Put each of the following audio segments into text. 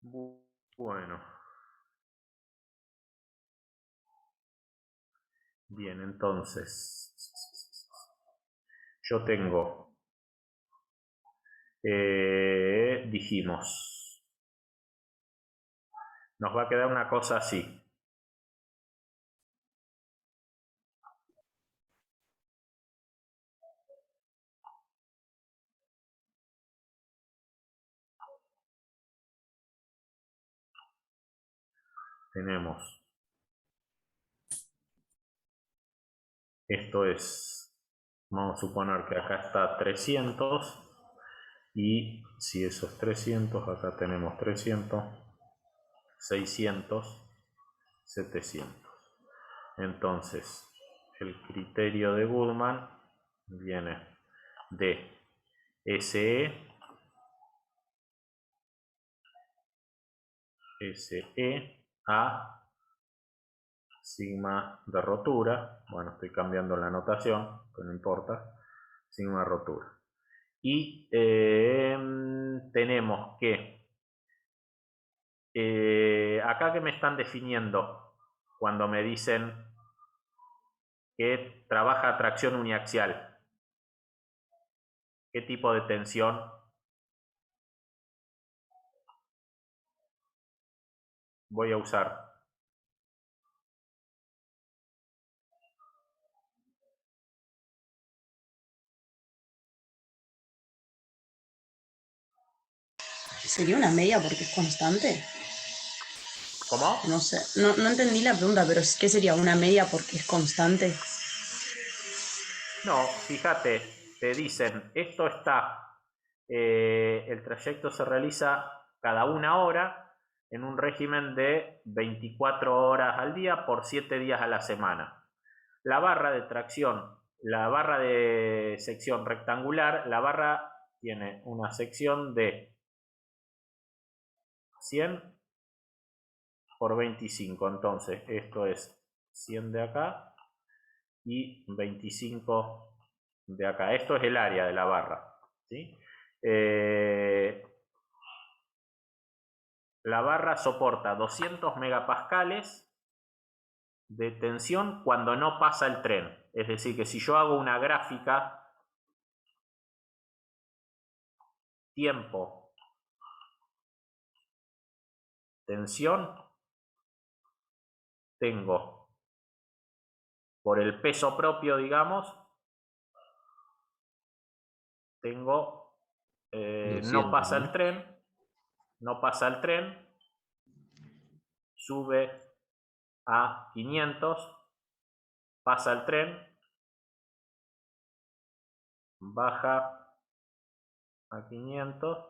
Bueno, bien, entonces yo tengo, dijimos, nos va a quedar una cosa así. Tenemos, esto es, vamos a suponer que acá está 300 y si eso es 300, acá tenemos 300, 600, 700. Entonces, el criterio de Goodman viene de SE a sigma de rotura. Bueno, estoy cambiando la notación, pero no importa. Sigma de rotura. Y tenemos que acá que me están definiendo cuando me dicen que trabaja tracción uniaxial. ¿Qué tipo de tensión voy a usar? ¿Sería una media porque es constante? ¿Cómo? No sé, no entendí la pregunta, pero ¿qué sería una media porque es constante? No, fíjate, te dicen, esto está, el trayecto se realiza cada una hora en un régimen de 24 horas al día por 7 días a la semana. La barra de tracción, la barra de sección rectangular, la barra tiene una sección de 100 por 25, entonces esto es 100 de acá y 25 de acá. Esto es el área de la barra, ¿sí? La barra soporta 200 megapascales de tensión cuando no pasa el tren. Es decir, que si yo hago una gráfica tiempo, tensión, tengo por el peso propio, digamos, tengo, no 200, pasa ¿no? el tren, no pasa el tren, sube a 500, pasa el tren, baja a 500,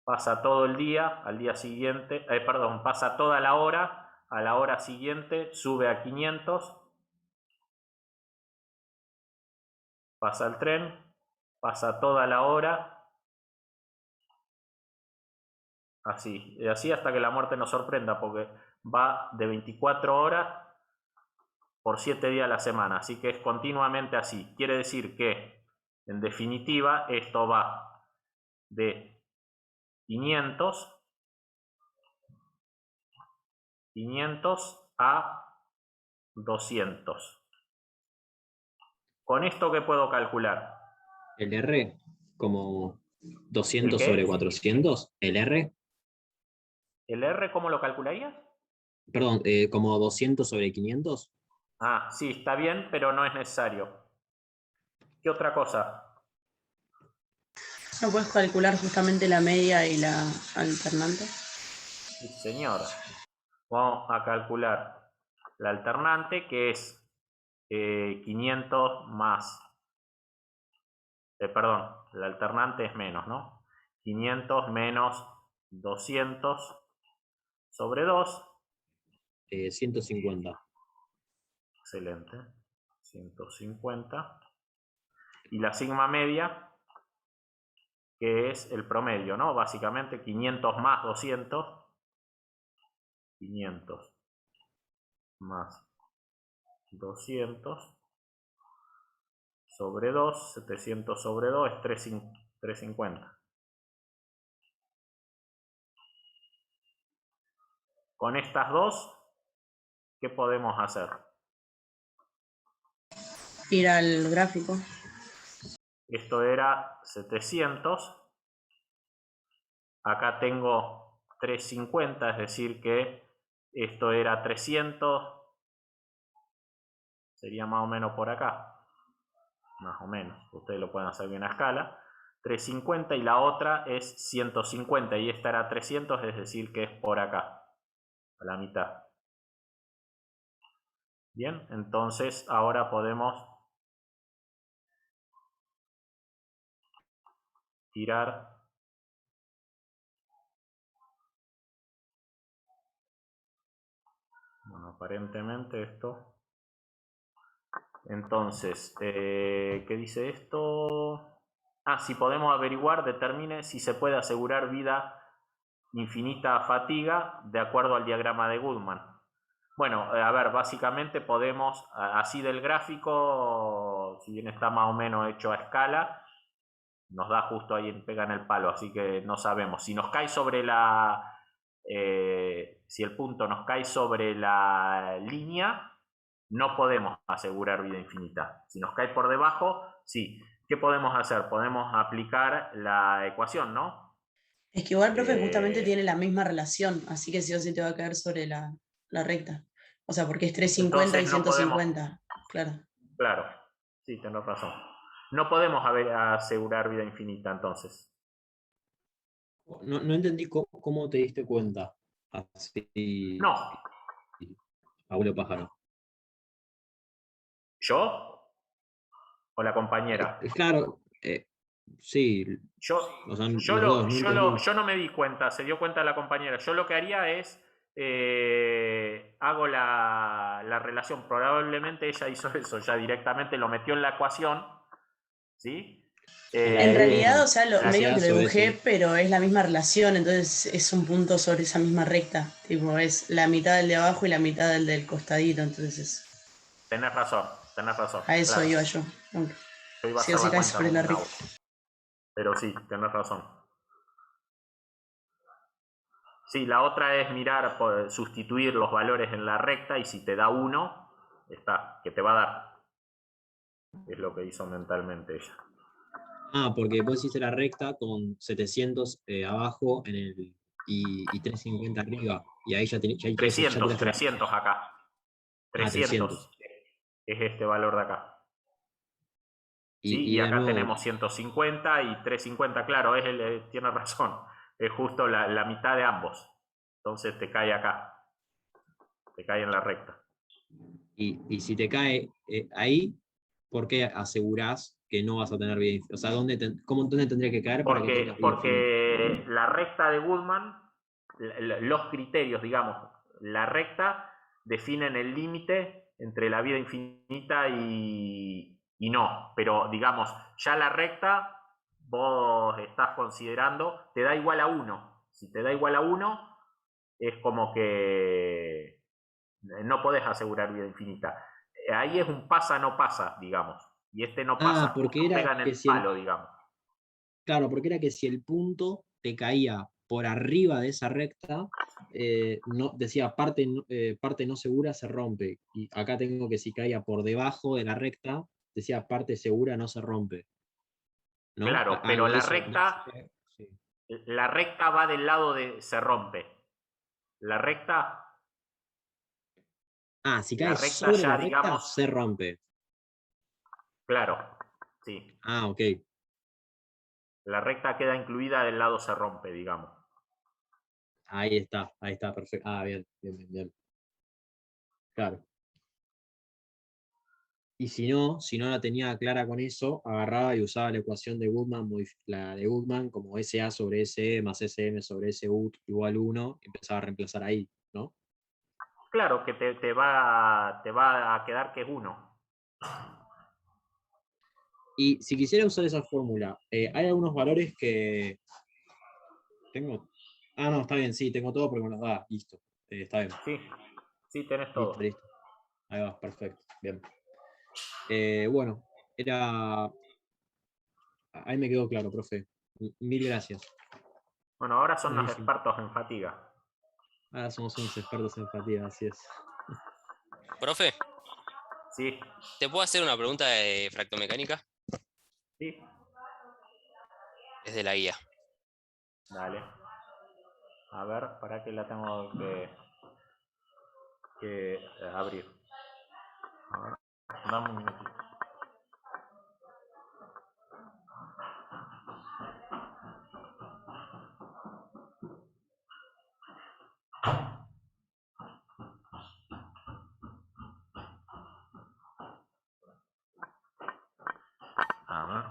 pasa todo el día, al día siguiente, perdón, pasa toda la hora, a la hora siguiente sube a 500, pasa el tren, pasa toda la hora, así, y así hasta que la muerte nos sorprenda, porque va de 24 horas por 7 días a la semana, así que es continuamente así. Quiere decir que, en definitiva, esto va de 500 a 200. ¿Con esto qué puedo calcular? El R como ¿El 200 sobre qué? 400. El R, ¿El R cómo lo calcularías? perdón, como 200 sobre 500. Ah, sí, está bien, pero no es necesario. ¿Qué otra cosa? ¿No puedes calcular justamente la media y la alternante? Sí, señora. Vamos a calcular la alternante, que es 500 más, perdón, la alternante es menos, ¿no? 500 menos 200 sobre 2. 150. Excelente. 150. Y la sigma media, que es el promedio, ¿no? Básicamente 500 más 200. 500 más 200 sobre 2, 700 sobre 2 es 350. Con estas dos, ¿qué podemos hacer? Ir al gráfico. Esto era 700. Acá tengo 350, es decir que esto era 300. Sería más o menos por acá. Más o menos. Ustedes lo pueden hacer bien a escala. 350 y la otra es 150 y esta era 300, es decir que es por acá. A la mitad. Bien, entonces ahora podemos tirar bueno, aparentemente esto. Entonces, ¿qué dice esto? Ah, si podemos averiguar, determine si se puede asegurar vida infinita a fatiga de acuerdo al diagrama de Goodman. Bueno, a ver, básicamente podemos, así del gráfico, si bien está más o menos hecho a escala, nos da justo ahí, pega en el palo, así que no sabemos. Si nos cae sobre si el punto nos cae sobre la línea, no podemos asegurar vida infinita. Si nos cae por debajo, sí. ¿Qué podemos hacer? Podemos aplicar la ecuación, ¿no? Es que igual, profe, justamente tiene la misma relación, así que sí o sí te va a caer sobre la recta. O sea, porque es 350 y Entonces no podemos, 150, claro. claro, sí, tenés razón. No podemos asegurar vida infinita entonces. No entendí cómo te diste cuenta. Así, No, abuelo pájaro. ¿yo o la compañera? Claro, sí, Yo, o sea, los dos, no entendí. yo no me di cuenta, se dio cuenta la compañera. Yo lo que haría es, hago la relación, probablemente ella hizo eso, ya directamente lo metió en la ecuación, ¿sí? En la En de realidad, o Goodman, sea, medio que lo gracias, dibujé, ODS. pero es la misma relación, entonces es un punto sobre esa misma recta. Tipo, es la mitad del de abajo y la mitad del costadito, entonces Tenés razón, a eso claro. iba yo. Yo iba a Sí o hacer sí la cae cuenta sobre como la un recta. nabo, pero sí, tenés razón. Sí, la otra es mirar, sustituir los valores en la recta y si te da 1, está, que te va a dar. Es lo que hizo mentalmente ella. Ah, porque vos hiciste la recta con 700 abajo y 350 arriba. Y ahí ya, ya 300, tiraste la 300 recta. acá. Ah, 300. 300 es este valor de acá. ¿Sí? Y Y de acá nuevo, tenemos 150 y 350. Claro, tiene razón. Es justo la mitad de ambos. Entonces te cae acá. Te cae en la recta. y si te cae ahí, ¿por qué asegurás que no vas a tener vida infinita? O sea, ¿dónde tendría que caer para que tengas vida infinita? Porque la recta de Goodman, los criterios, digamos, la recta definen el límite entre la vida infinita y no. Pero, digamos, ya la recta vos estás considerando, te da igual a 1. Si te da igual a 1, es como que no podés asegurar vida infinita. Ahí es un pasa, no pasa, digamos. Y este no Ah, pasa, porque justo era pega en que el si el, palo, digamos. claro, porque era que si el punto te caía por arriba de esa recta, no, decía parte no segura se rompe. Y acá tengo que si caía por debajo de la recta, decía parte segura no se rompe. ¿No? Claro, pero Algo de eso sí. la recta va del lado de se rompe. La recta, Ah, si la cae recta sobre ya, la recta, digamos, se rompe. claro, sí. Ah, ok. La recta queda incluida del lado se rompe, digamos. Ahí está, perfecto. Ah, bien, bien, bien, bien. Claro. Y si no la tenía clara con eso, agarraba y usaba la ecuación de Goodman, la de Goodman como SA sobre SE más SM sobre SU igual 1, y empezaba a reemplazar ahí, ¿no? Claro que te va a quedar que es 1. Y si quisiera usar esa fórmula, hay algunos valores que tengo. Ah, no, está bien, sí, tengo todo porque me los da. Listo. Está bien. Sí, sí, tenés Listo, todo. listo. Ahí va, perfecto. Bien. Bueno, era. Ahí me quedó claro, profe. Mil gracias. Bueno, ahora son los Buenísimo. expertos en fatiga. Ahora somos unos expertos en fatiga, así es. Profe, Sí, ¿te puedo hacer una pregunta de fractomecánica? sí, Es de la guía. dale. A ver, para que la tengo que abrir. A ver, dame un minutito. A ver.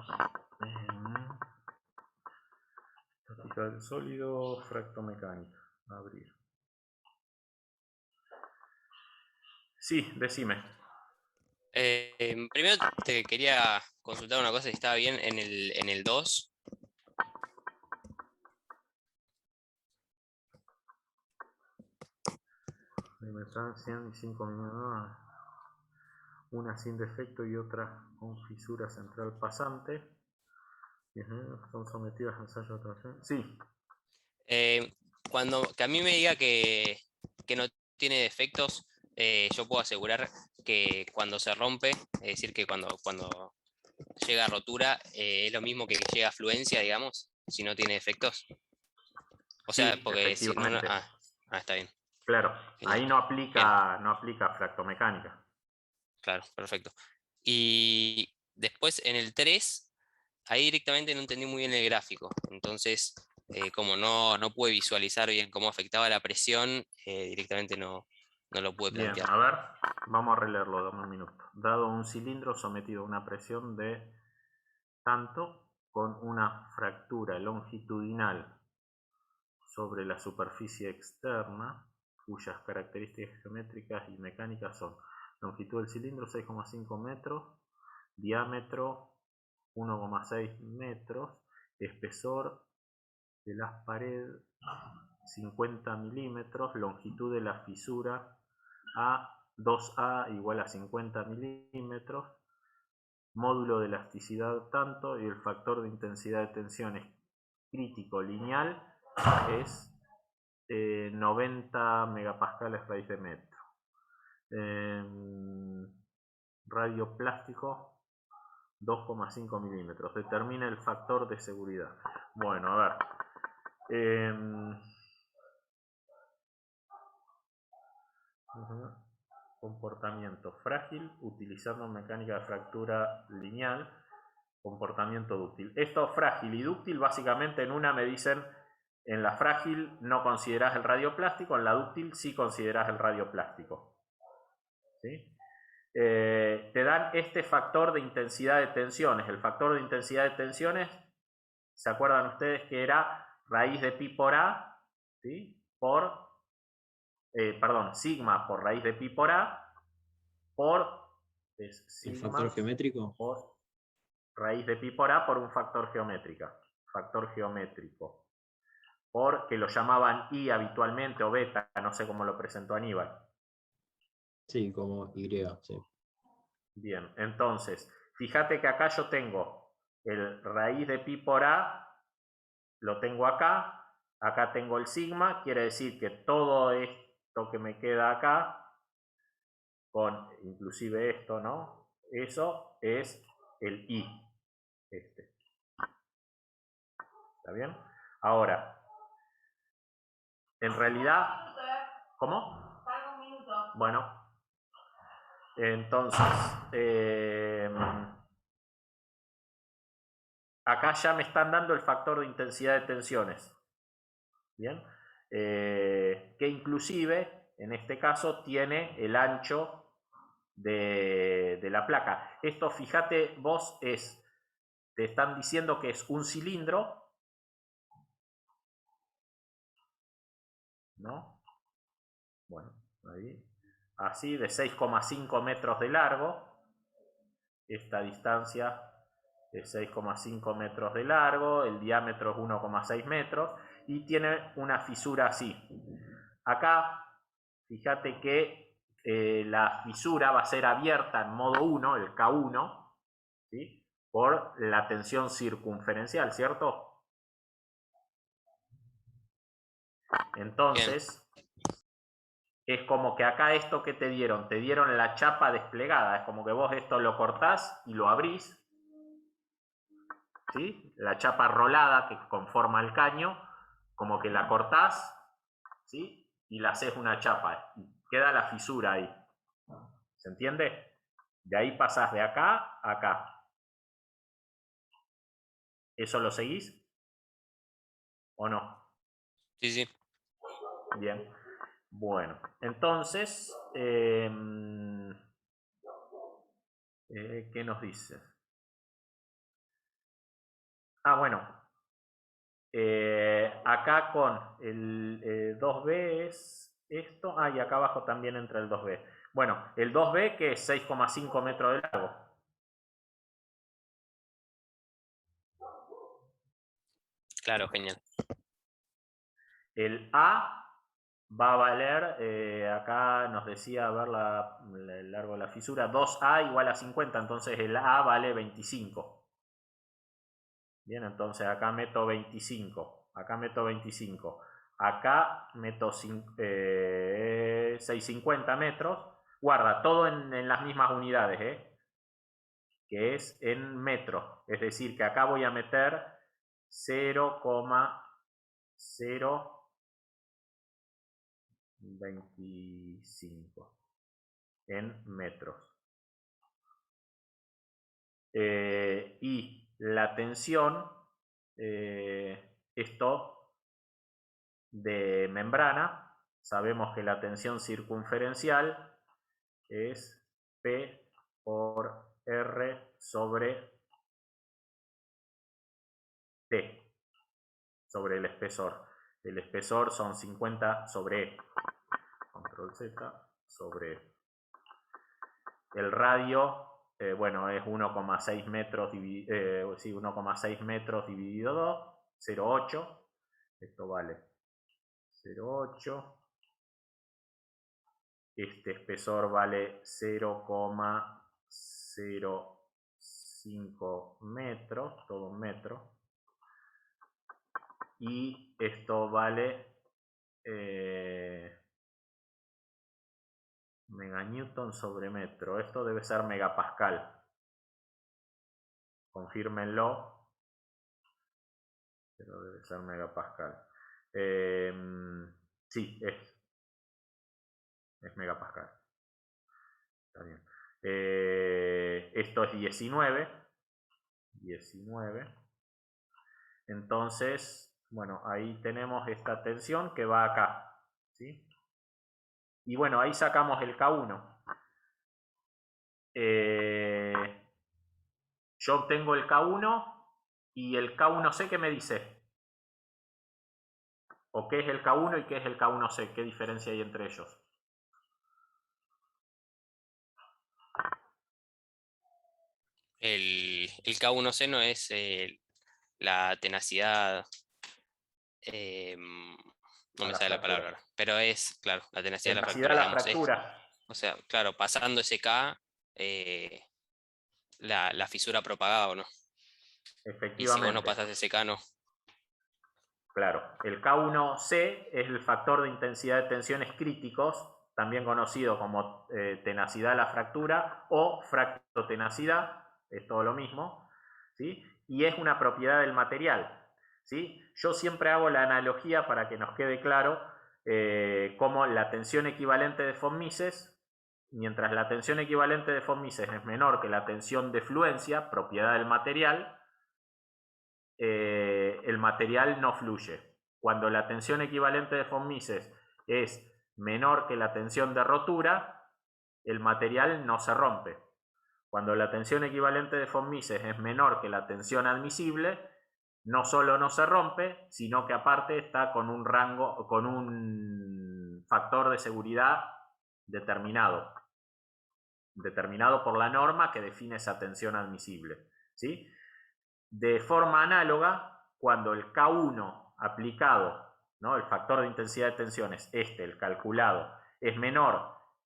Estática del sólido, fractomecánica. Abrir. Sí, decime. Primero te quería consultar una cosa, si estaba bien en el 2. Dimensión 105 minutos. Una sin defecto y otra con fisura central pasante. Son sometidas a ensayo de tracción. Sí. Que a mí me diga que no tiene defectos, yo puedo asegurar que cuando se rompe, es decir, que cuando llega a rotura, es lo mismo que llega a fluencia, digamos, si no tiene defectos. O sea, Sí, porque si no, efectivamente. está bien. Claro, Genial. ahí no Bien, aplica fractomecánica. claro, perfecto. Y después en el 3, ahí directamente no entendí muy bien el gráfico. Entonces, como no pude visualizar bien cómo afectaba la presión, directamente no lo pude Bien, plantear. a ver, vamos a releerlo, dame un minuto. Dado un cilindro sometido a una presión de tanto con una fractura longitudinal sobre la superficie externa, cuyas características geométricas y mecánicas son longitud del cilindro 6,5 metros, diámetro 1,6 metros, espesor de las paredes 50 milímetros, longitud de la fisura A2A igual a 50 milímetros, módulo de elasticidad tanto, y el factor de intensidad de tensión crítico lineal es 90 megapascales raíz de metro. Radio plástico 2,5 milímetros. Determina el factor de seguridad. Bueno, a ver. Comportamiento frágil utilizando mecánica de fractura lineal. Comportamiento dúctil. Esto frágil y dúctil, básicamente en una me dicen, en la frágil no considerás el radioplástico, en la dúctil sí considerás el radioplástico. ¿Sí? Te dan este factor de intensidad de tensiones. El factor de intensidad de tensiones, ¿se acuerdan ustedes que era raíz de pi por A? ¿Sí? Sigma por raíz de pi por A por ¿El sigma factor geométrico? por raíz de pi por A por un factor geométrico, porque lo llamaban I habitualmente o beta, no sé cómo lo presentó Aníbal. Sí, como Y, sí. Bien, entonces, fíjate que acá yo tengo el raíz de pi por A, lo tengo acá tengo el sigma, quiere decir que todo esto que me queda acá, con inclusive esto, ¿no? Eso es el I. ¿Está bien? Ahora, en realidad, ¿cómo? Bueno, entonces, acá ya me están dando el factor de intensidad de tensiones. Bien, que inclusive en este caso tiene el ancho de la placa. Esto, fíjate vos, te están diciendo que es un cilindro, ¿no? Bueno, ahí, así, de 6,5 metros de largo. Esta distancia es 6,5 metros de largo, el diámetro es 1,6 metros y tiene una fisura así. Acá, fíjate que la fisura va a ser abierta en modo 1, el K1, ¿sí? Por la tensión circunferencial, ¿cierto? Entonces, es como que acá esto que te dieron la chapa desplegada, es como que vos esto lo cortás y lo abrís, ¿sí? La chapa rolada que conforma el caño, como que la cortás, ¿sí? Y la haces una chapa, y queda la fisura ahí, ¿se entiende? De ahí pasás de acá a acá. ¿Eso lo seguís? ¿O no? Sí, sí. Bien. Bueno, entonces, ¿qué nos dice? Ah, bueno. Acá con el 2B es esto. Ah, y acá abajo también entra el 2B. Bueno, el 2B que es 6,5 metros de largo. Claro, genial. El A va a valer, acá nos decía, a ver el largo de la fisura, 2A igual a 50, entonces el A vale 25. Bien, entonces acá meto 25, acá meto 25, acá meto 650 metros. Guarda, todo en las mismas unidades, que es en metros. Es decir, que acá voy a meter 0,025 en metros. Y la tensión, esto de membrana, sabemos que la tensión circunferencial es P por R sobre T, sobre el espesor. El espesor son 50 sobre E. Control Z sobre E. El radio, bueno, es 1,6 metros, 1,6 metros dividido 2, 0,8. Esto vale 0,8. Este espesor vale 0,05 metros, todo un metro. Y esto vale meganewton sobre metro. Esto debe ser megapascal. Confírmenlo. Pero debe ser megapascal. Sí, es megapascal. Está bien. Esto es 19. Entonces, bueno, ahí tenemos esta tensión que va acá, ¿sí? Y bueno, ahí sacamos el K1. Yo obtengo el K1 y el K1C, ¿qué me dice? ¿O qué es el K1 y qué es el K1C? ¿Qué diferencia hay entre ellos? El K1C no es la tenacidad. No me sale la palabra ahora, pero es, claro, la tenacidad de la Tenacidad fractura, de la digamos. fractura. O sea, claro, pasando ese K, la fisura propagada o no. Y si vos no Efectivamente. pasás ese K, no. Claro, el K1C es el factor de intensidad de tensiones críticos, también conocido como tenacidad de la fractura o fractotenacidad, es todo lo mismo, ¿sí? Y es una propiedad del material, ¿sí? Yo siempre hago la analogía para que nos quede claro cómo la tensión equivalente de von Mises, mientras la tensión equivalente de von Mises es menor que la tensión de fluencia, propiedad del material, el material no fluye. Cuando la tensión equivalente de von Mises es menor que la tensión de rotura, el material no se rompe. Cuando la tensión equivalente de von Mises es menor que la tensión admisible, no solo no se rompe, sino que aparte está con un rango, con un factor de seguridad determinado por la norma que define esa tensión admisible, ¿sí? De forma análoga, cuando el K1 aplicado, ¿no? El factor de intensidad de tensiones, el calculado, es menor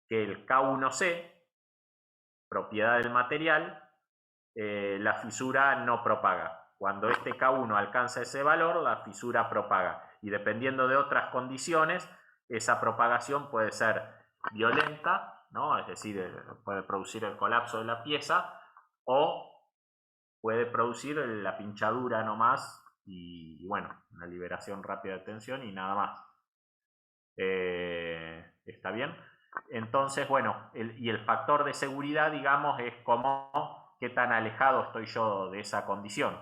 que el K1C, propiedad del material, la fisura no propaga. Cuando este K1 alcanza ese valor, la fisura propaga. Y dependiendo de otras condiciones, esa propagación puede ser violenta, ¿no? Es decir, puede producir el colapso de la pieza, o puede producir la pinchadura nomás y bueno, una liberación rápida de tensión y nada más. ¿Está bien? Entonces, bueno, y el factor de seguridad, digamos, es como qué tan alejado estoy yo de esa condición.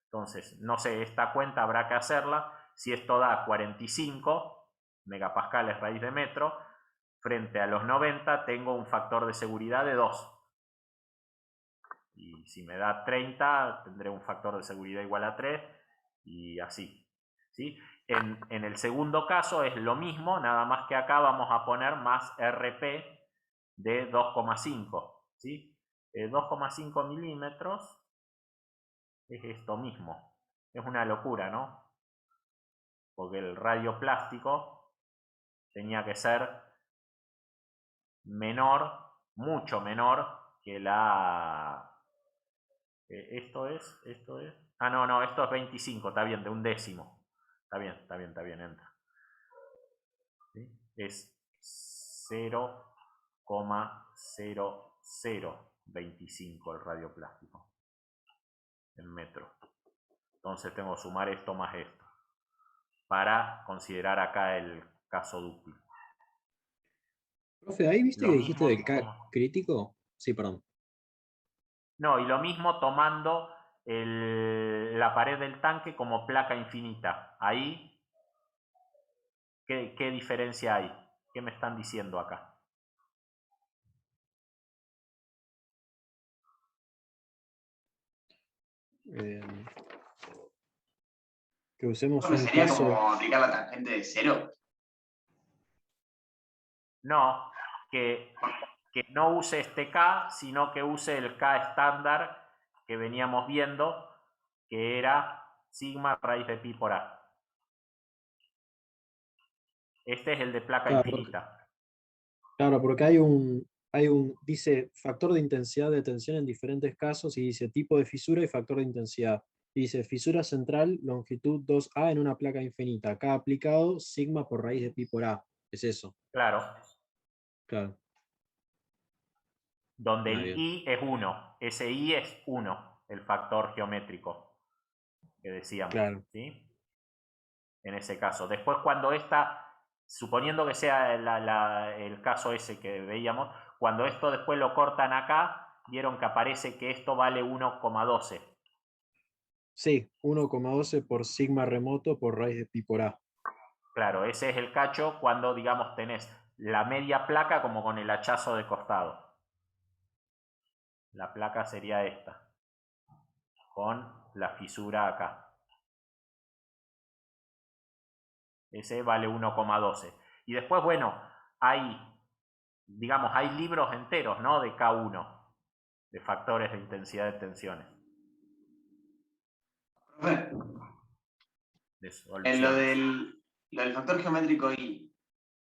Entonces, no sé, esta cuenta habrá que hacerla. Si esto da 45 megapascales raíz de metro, frente a los 90 tengo un factor de seguridad de 2. Y si me da 30, tendré un factor de seguridad igual a 3 y así. ¿Sí? En el segundo caso es lo mismo, nada más que acá vamos a poner más RP de 2,5. ¿Sí? 2,5 milímetros es esto mismo. Es una locura, ¿no? Porque el radio plástico tenía que ser menor, mucho menor que la... esto es... Ah, no, esto es 25, está bien, de un décimo. Está bien, entra. ¿Sí? Es 0,0025 el radio plástico en metro. Entonces tengo que sumar esto más esto para considerar acá el caso dúplex. Profe, ahí viste Lo que dijiste mismo, del K crítico. Sí, perdón. no, y lo mismo tomando la pared del tanque como placa infinita. Ahí, ¿qué diferencia hay? ¿Qué me están diciendo acá? Que usemos Bueno, un sería caso. como aplicar la tangente de cero. No, que no use este K, sino que use el K estándar que veníamos viendo, que era sigma raíz de pi por A. Este es el de placa infinita. Claro, porque dice factor de intensidad de tensión en diferentes casos y dice tipo de fisura y factor de intensidad. Y dice fisura central, longitud 2A en una placa infinita. Acá aplicado, sigma por raíz de pi por A. Es eso. Claro. Claro. Donde el Bien. I es 1. Ese I es 1, el factor geométrico que decíamos. Claro. ¿Sí? En ese caso. Después cuando suponiendo que sea el caso ese que veíamos, cuando esto después lo cortan acá, vieron que aparece que esto vale 1,12. Sí, 1,12 por sigma remoto por raíz de pi por A. Claro, ese es el cacho cuando, digamos, tenés la media placa como con el hachazo de costado. La placa sería esta, con la fisura acá. Ese vale 1,12. Y después, bueno, hay libros enteros, ¿no? De K1, de factores de intensidad de tensiones. Profe, De en soluciones. lo del factor geométrico I,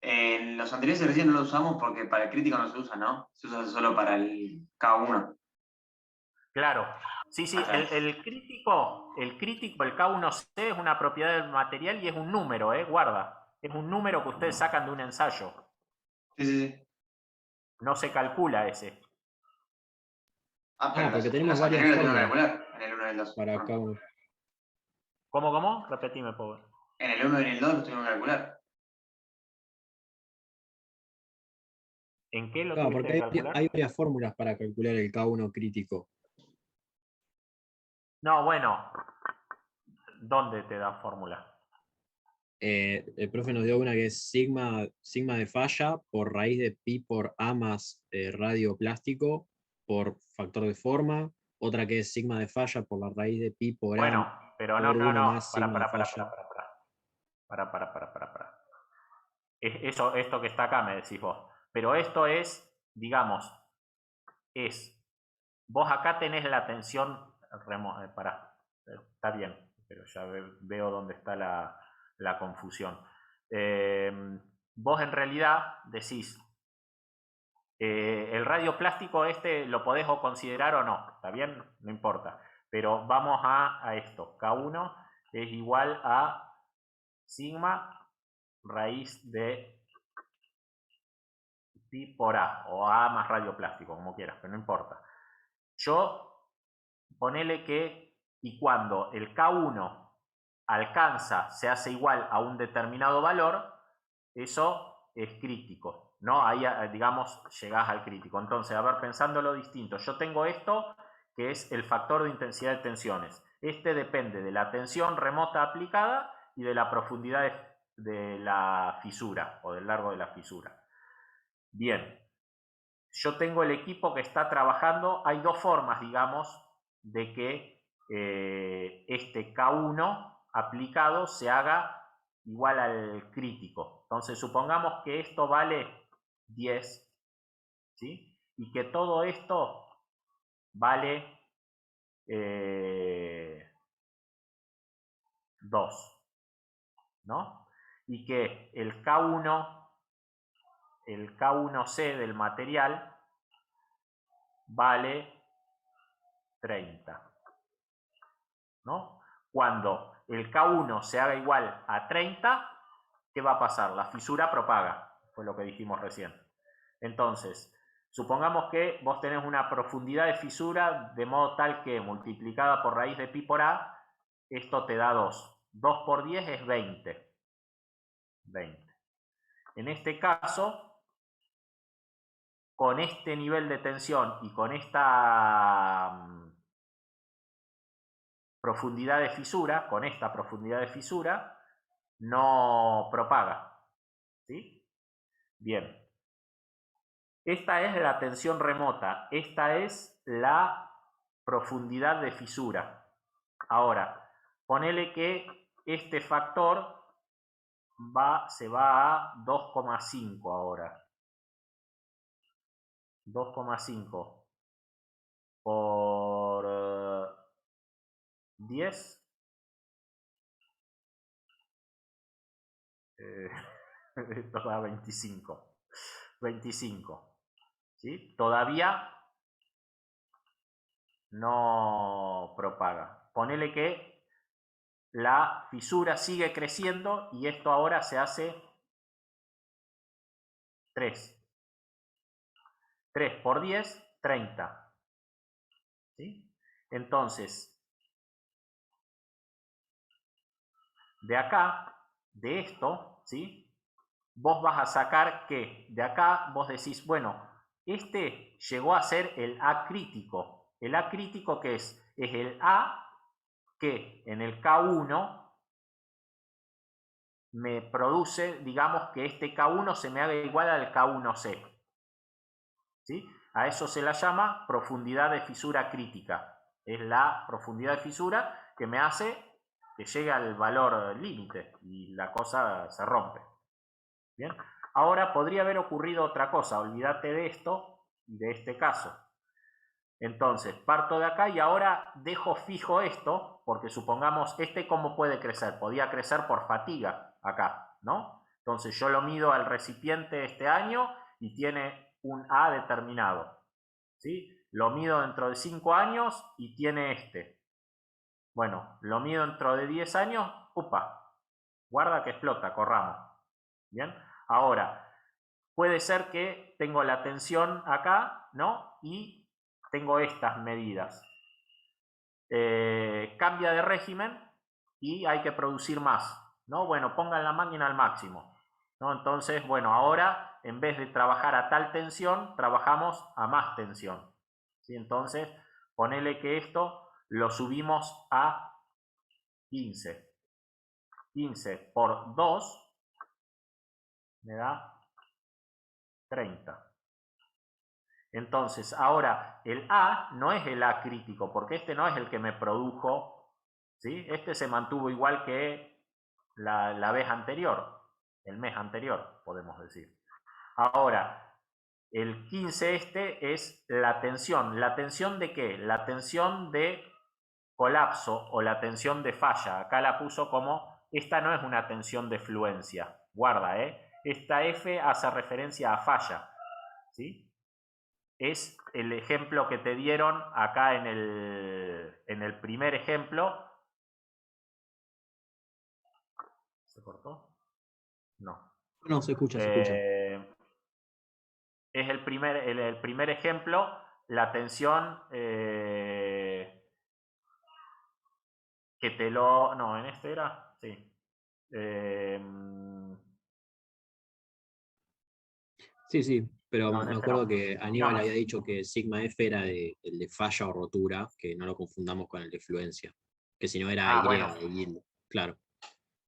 en los anteriores ejercicios no lo usamos porque para el crítico no se usa, ¿no? Se usa solo para el K1. Claro. Sí, el crítico, el K1C es una propiedad del material y es un número, guarda. Es un número que ustedes sacan de un ensayo. Sí. No se calcula ese. Pero porque en tenemos los varias anteriores lo tuvieron que fórmulas calcular, en el 1 y el 2. para K1. ¿Cómo? Repetime, pobre. En el 1 y en el 2 lo tuvieron que calcular. ¿En qué lo Claro, tuviste que porque calcular? hay varias fórmulas para calcular el K1 crítico. No, bueno. ¿Dónde te dan fórmula? El profe nos dio una que es sigma de falla por raíz de pi por A más radio plástico por factor de forma. Otra que es sigma de falla por la raíz de pi por A Bueno, pero por 1 no. más sigma de falla. Para. Esto que está acá me decís vos. Pero esto es, digamos, vos acá tenés la tensión, está bien, pero ya veo dónde está la confusión. Vos en realidad decís, el radio plástico lo podés o considerar o no, ¿está bien? No importa. Pero vamos a esto. K1 es igual a sigma raíz de pi por A, o A más radio plástico, como quieras, pero no importa. Yo, ponele que, y cuando el K1 alcanza, se hace igual a un determinado valor, eso es crítico, ¿no? Ahí, digamos, llegás al crítico. Entonces, a ver, pensándolo distinto, yo tengo esto, que es el factor de intensidad de tensiones. Este depende de la tensión remota aplicada y de la profundidad de la fisura, o del largo de la fisura. Bien, yo tengo el equipo que está trabajando, hay dos formas, digamos, de que este K1 aplicado se haga igual al crítico. Entonces, supongamos que esto vale 10, ¿sí? Y que todo esto vale 2, ¿no? Y que el K1C del material vale 30, ¿no? Cuando el K1 se haga igual a 30, ¿qué va a pasar? La fisura propaga, fue lo que dijimos recién. Entonces, supongamos que vos tenés una profundidad de fisura de modo tal que multiplicada por raíz de pi por A, esto te da 2. 2 por 10 es 20. 20. En este caso, con este nivel de tensión y con esta profundidad de fisura, con esta profundidad de fisura, no propaga, ¿sí? Bien. Esta es la tensión remota, esta es la profundidad de fisura. Ahora, ponele que este factor se va a 2,5 ahora. 2,5 por 10. Esto da 25. 25. ¿Sí? Todavía no propaga. Ponele que la fisura sigue creciendo y esto ahora se hace 3. 3 por 10, 30. ¿Sí? Entonces, de acá, de esto, ¿sí? Vos vas a sacar que de acá vos decís, bueno, este llegó a ser el A crítico. El A crítico, ¿qué es? Es el A que en el K1 me produce, digamos, que este K1 se me haga igual al K1C. ¿Sí? A eso se la llama profundidad de fisura crítica. Es la profundidad de fisura que me hace que llegue al valor límite y la cosa se rompe. Bien. Ahora podría haber ocurrido otra cosa. Olvídate de esto y de este caso. Entonces, parto de acá y ahora dejo fijo esto, porque supongamos, ¿cómo puede crecer? Podía crecer por fatiga acá, ¿no? Entonces yo lo mido al recipiente este año y tiene un A determinado, ¿sí? Lo mido dentro de 5 años y tiene este. Bueno, lo mido dentro de 10 años, ¡upa! Guarda que explota, corramos. ¿Bien? Ahora, puede ser que tengo la tensión acá, ¿no? Y tengo estas medidas. Cambia de régimen y hay que producir más, ¿no? Bueno, pongan la máquina al máximo, ¿no? Entonces, bueno, ahora en vez de trabajar a tal tensión, trabajamos a más tensión, ¿sí? Entonces, ponele que esto lo subimos a 15. 15 por 2 me da 30. Entonces, ahora el A no es el A crítico, porque este no es el que me produjo, ¿sí? Este se mantuvo igual que la vez anterior, el mes anterior, podemos decir. Ahora, el 15 este es la tensión. ¿La tensión de qué? La tensión de colapso o la tensión de falla. Acá la puso como, esta no es una tensión de fluencia. Guarda, esta F hace referencia a falla, ¿sí? Es el ejemplo que te dieron acá en el primer ejemplo. ¿Se cortó? No. No, se escucha, se escucha. Es el primer ejemplo, la tensión que te lo... No, en este era, sí. Sí, pero No, en me este acuerdo no. que Aníbal Digamos, había dicho que sigma F era el de falla o rotura, que no lo confundamos con el de fluencia, que si no era Y bueno, de yield. Claro,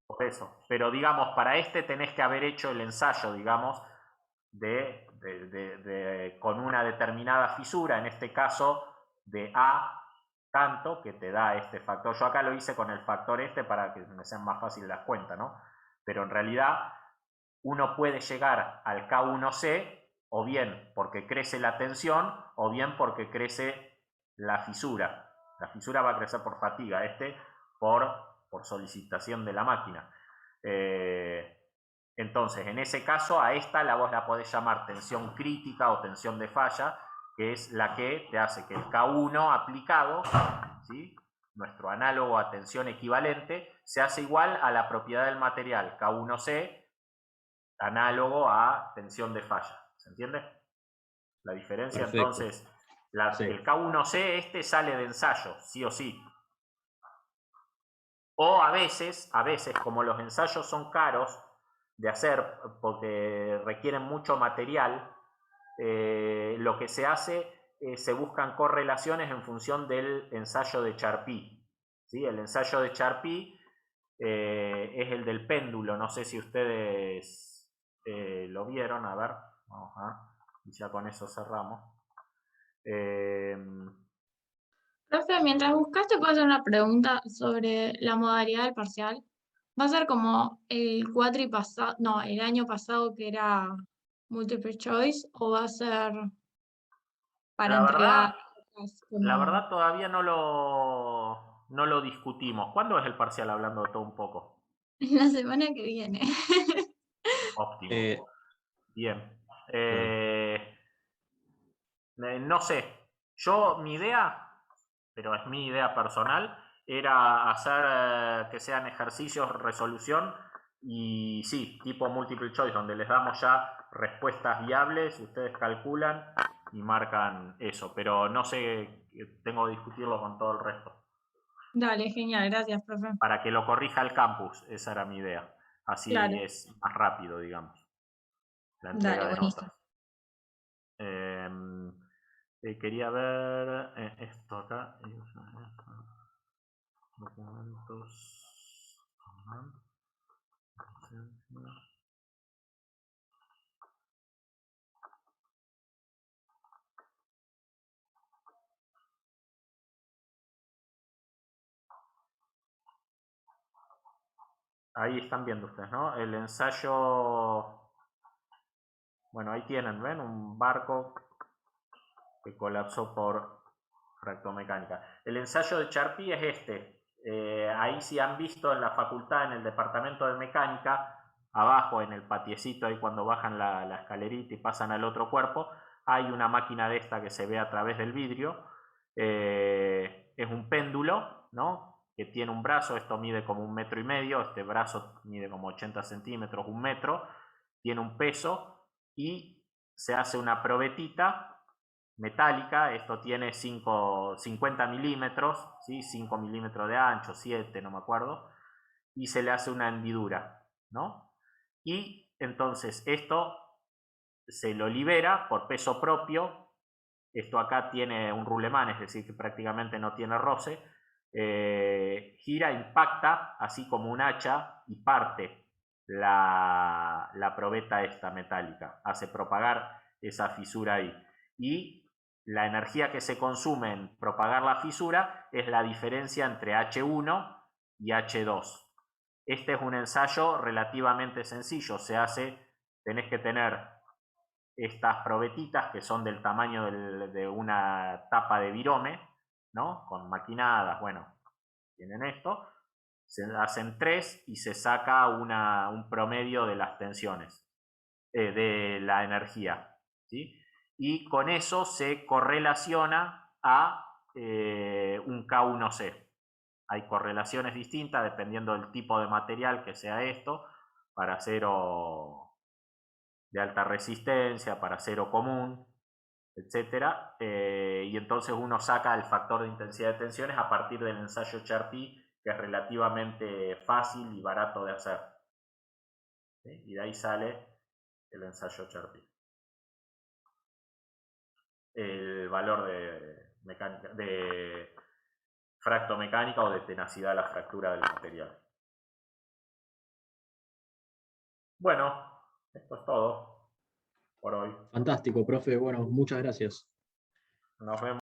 por eso. Pero digamos, para este tenés que haber hecho el ensayo, digamos, con una determinada fisura, en este caso de A tanto, que te da este factor. Yo acá lo hice con el factor este para que me sean más fáciles las cuentas, ¿no? Pero en realidad uno puede llegar al K1C o bien porque crece la tensión o bien porque crece la fisura. La fisura va a crecer por fatiga, por solicitación de la máquina. Entonces, en ese caso, a esta vos la podés llamar tensión crítica o tensión de falla, que es la que te hace que el K1 aplicado, ¿sí?, nuestro análogo a tensión equivalente, se hace igual a la propiedad del material K1C, análogo a tensión de falla. ¿Se entiende? La diferencia, perfecto. entonces, Sí. el K1C sale de ensayo, sí o sí. O a veces, como los ensayos son caros de hacer porque requieren mucho material, lo que se hace, se buscan correlaciones en función del ensayo de Charpy. ¿Sí? El ensayo de Charpy es el del péndulo, no sé si ustedes lo vieron, a ver, vamos a ver, y ya con eso cerramos. Profe, mientras buscas, te puedo hacer una pregunta sobre la modalidad del parcial. ¿Va a ser como el pasado, no, el año pasado que era multiple choice, o va a ser para La entregar verdad, la como verdad todavía no lo discutimos. ¿Cuándo es el parcial, hablando de todo un poco? la semana que viene? Óptimo. Eh, Bien. ah, No sé. Mi idea, pero es mi idea personal, era hacer que sean ejercicios, resolución y sí, tipo multiple choice, donde les damos ya respuestas viables, ustedes calculan y marcan eso, pero no sé, tengo que discutirlo con todo el resto. Dale, genial, gracias, profe. Para que lo corrija el campus, esa era mi idea. Así Claro, es más rápido, digamos, la entrega dale, de buenísimo. notas. Quería ver esto acá. Documentos. Ahí están viendo ustedes, ¿no? El ensayo. Bueno, ahí tienen, ¿ven? Un barco que colapsó por rectomecánica. El ensayo de Charpy es este. Ahí sí han visto en la facultad, en el departamento de mecánica, abajo en el patiecito, ahí cuando bajan la escalerita y pasan al otro cuerpo, hay una máquina de esta que se ve a través del vidrio. Es un péndulo, ¿no?, que tiene un brazo, esto mide como 1,5 metros, este brazo mide como 80 centímetros, 1 metro, tiene un peso y se hace una probetita metálica, esto tiene 50 milímetros, ¿sí? 5 milímetros de ancho, 7, no me acuerdo, y se le hace una hendidura, ¿no? Y entonces esto se lo libera por peso propio, esto acá tiene un rulemán, es decir, que prácticamente no tiene roce, gira, impacta, así como un hacha, y parte la probeta esta metálica, hace propagar esa fisura ahí. Y la energía que se consume en propagar la fisura es la diferencia entre H1 y H2. Este es un ensayo relativamente sencillo, tenés que tener estas probetitas que son del tamaño de una tapa de virome, ¿no?, con maquinadas, bueno, tienen esto, se hacen 3 y se saca un promedio de las tensiones, de la energía, ¿sí? Y con eso se correlaciona a un K1C. Hay correlaciones distintas dependiendo del tipo de material que sea esto. para acero de alta resistencia, para acero común, etcétera, y entonces uno saca el factor de intensidad de tensiones a partir del ensayo Charpy, que es relativamente fácil y barato de hacer. ¿Sí? Y de ahí sale el ensayo Charpy. El valor de mecánica, de fractomecánica o de tenacidad de la fractura del material. Bueno, esto es todo por hoy. Fantástico, profe. Bueno, muchas gracias. Nos vemos.